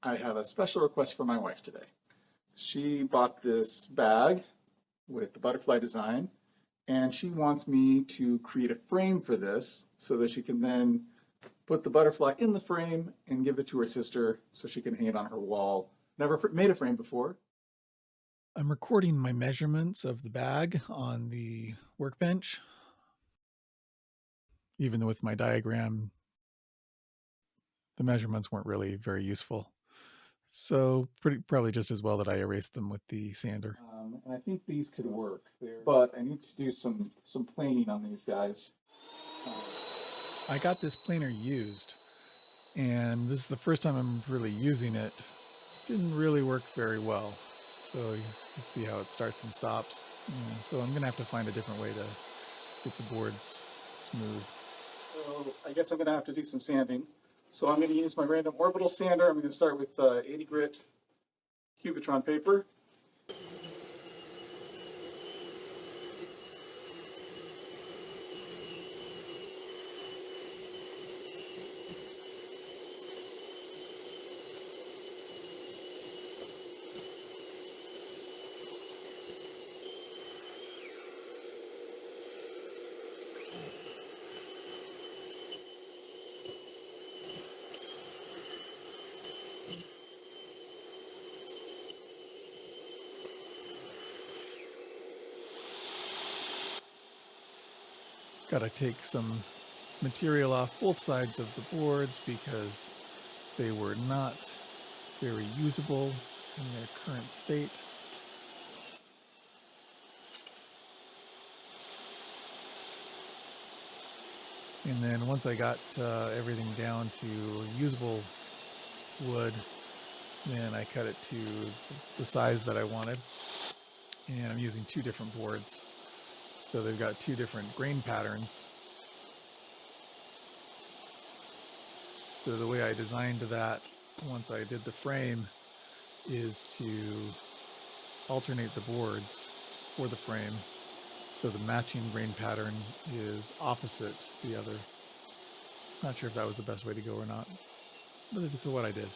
I have a special request for my wife today. She bought this bag with the butterfly design, and she wants me to create a frame for this so that she can then put the butterfly in the frame and give it to her sister so she can hang it on her wall. Never made a frame before. I'm recording my measurements of the bag on the workbench. Even with my diagram, the measurements weren't really very useful. So probably just as well that I erased them with the sander. And I think these could work, but I need to do some planing on these guys. I got this planer used, and this is the first time I'm really using it. Didn't really work very well. So you see how it starts and stops. And so I'm gonna have to find a different way to get the boards smooth. So I guess I'm gonna have to do some sanding. So I'm gonna use my random orbital sander. I'm gonna start with 80 grit Cubitron paper. Got to take some material off both sides of the boards because they were not very usable in their current state. And then once I got everything down to usable wood, then I cut it to the size that I wanted. And I'm using two different boards. So they've got two different grain patterns. So the way I designed that once I did the frame is to alternate the boards for the frame so the matching grain pattern is opposite the other. Not sure if that was the best way to go or not, but it's what I did.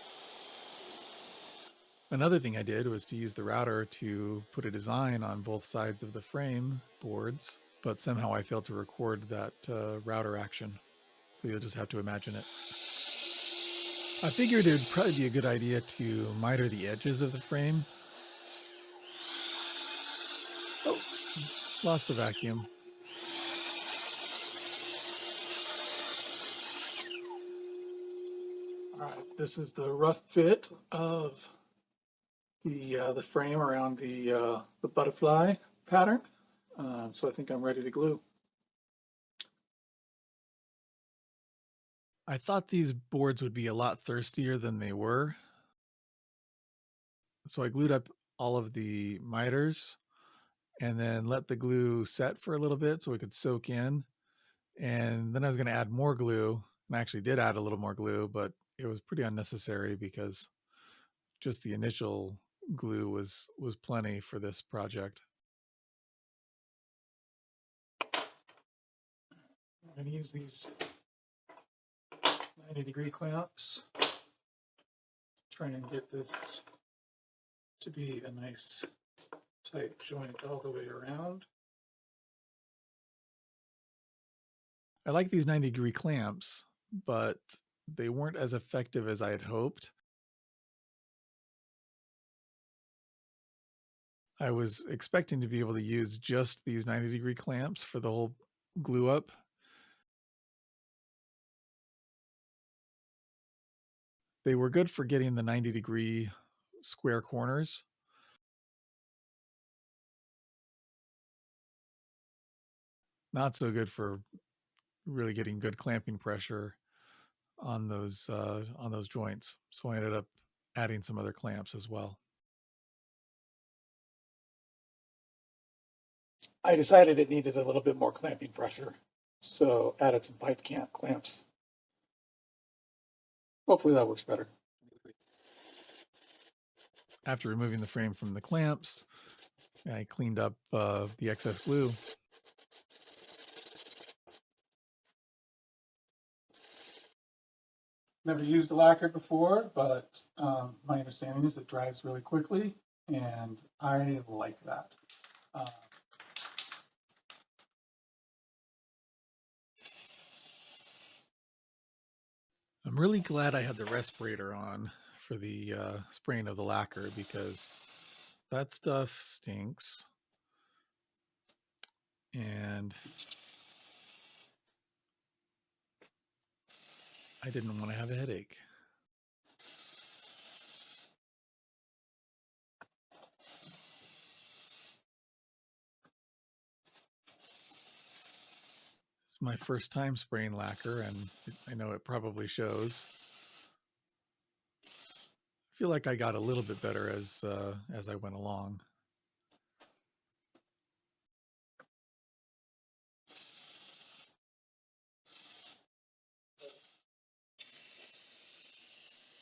Another thing I did was to use the router to put a design on both sides of the frame boards, but somehow I failed to record that router action. So you'll just have to imagine it. I figured it would probably be a good idea to miter the edges of the frame. Oh, lost the vacuum. All right, this is the rough fit of the frame around the butterfly pattern. So I think I'm ready to glue. I thought these boards would be a lot thirstier than they were. So I glued up all of the miters and then let the glue set for a little bit so it could soak in. And then I was going to add more glue, and I actually did add a little more glue, but it was pretty unnecessary because just the initial glue was plenty for this project. I'm going to use these 90-degree clamps. Try and get this to be a nice tight joint all the way around. I like these 90-degree clamps, but they weren't as effective as I had hoped. I was expecting to be able to use just these 90-degree clamps for the whole glue up. They were good for getting the 90-degree square corners. Not so good for really getting good clamping pressure on those joints. So I ended up adding some other clamps as well. I decided it needed a little bit more clamping pressure, so added some pipe clamps. Hopefully that works better. After removing the frame from the clamps, I cleaned up the excess glue. Never used a lacquer before, but my understanding is it dries really quickly, and I like that. I'm really glad I had the respirator on for the spraying of the lacquer, because that stuff stinks. And I didn't want to have a headache. It's my first time spraying lacquer, and I know it probably shows. I feel like I got a little bit better as I went along.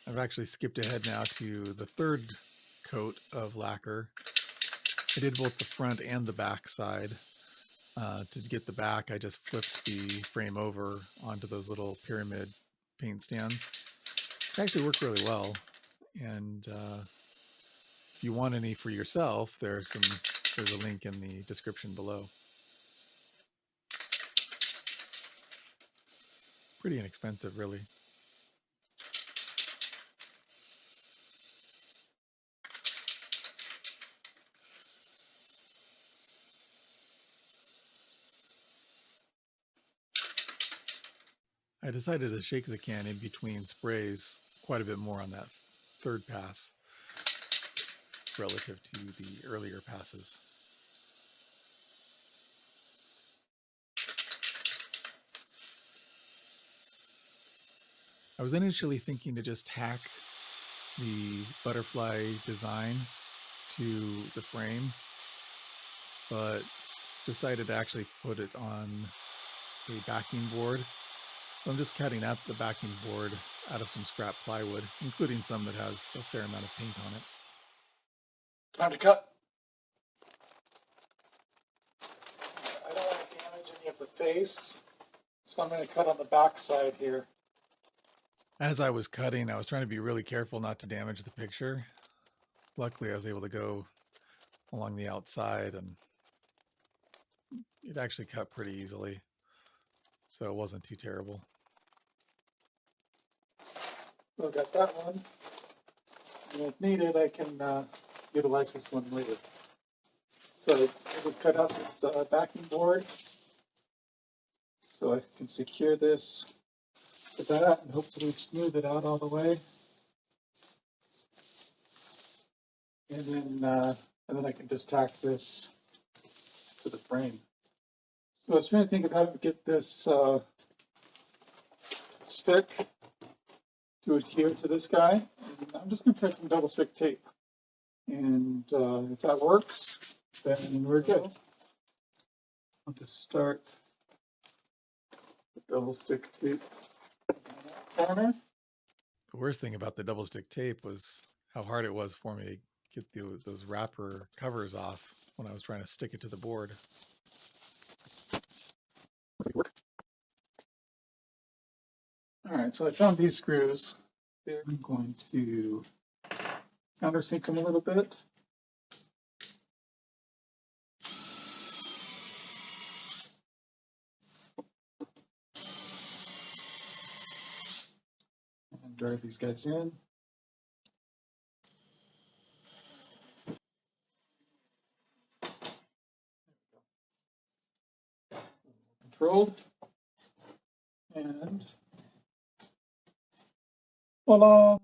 I've actually skipped ahead now to the third coat of lacquer. I did both the front and the back side. To get the back, I just flipped the frame over onto those little pyramid paint stands. It actually worked really well. And if you want any for yourself, there's a link in the description below. Pretty inexpensive, really. I decided to shake the can in between sprays quite a bit more on that third pass relative to the earlier passes. I was initially thinking to just tack the butterfly design to the frame, but decided to actually put it on a backing board. So I'm just cutting out the backing board out of some scrap plywood, including some that has a fair amount of paint on it. Time to cut. I don't want to damage any of the face, so I'm going to cut on the back side here. As I was cutting, I was trying to be really careful not to damage the picture. Luckily, I was able to go along the outside, and it actually cut pretty easily, so it wasn't too terrible. So I've got that one, and if needed, I can utilize this one later. So I just cut out this backing board so I can secure this to that and hopefully smooth it out all the way. And then I can just tack this to the frame. So I was trying to think of how to get this stick to adhere to this guy. And I'm just going to try some double stick tape. And if that works, then we're good. I'll just start the double stick tape in that corner. The worst thing about the double stick tape was how hard it was for me to get those wrapper covers off when I was trying to stick it to the board. All right, so I found these screws. They're going to countersink them a little bit. And drive these guys in. Controlled. And voila!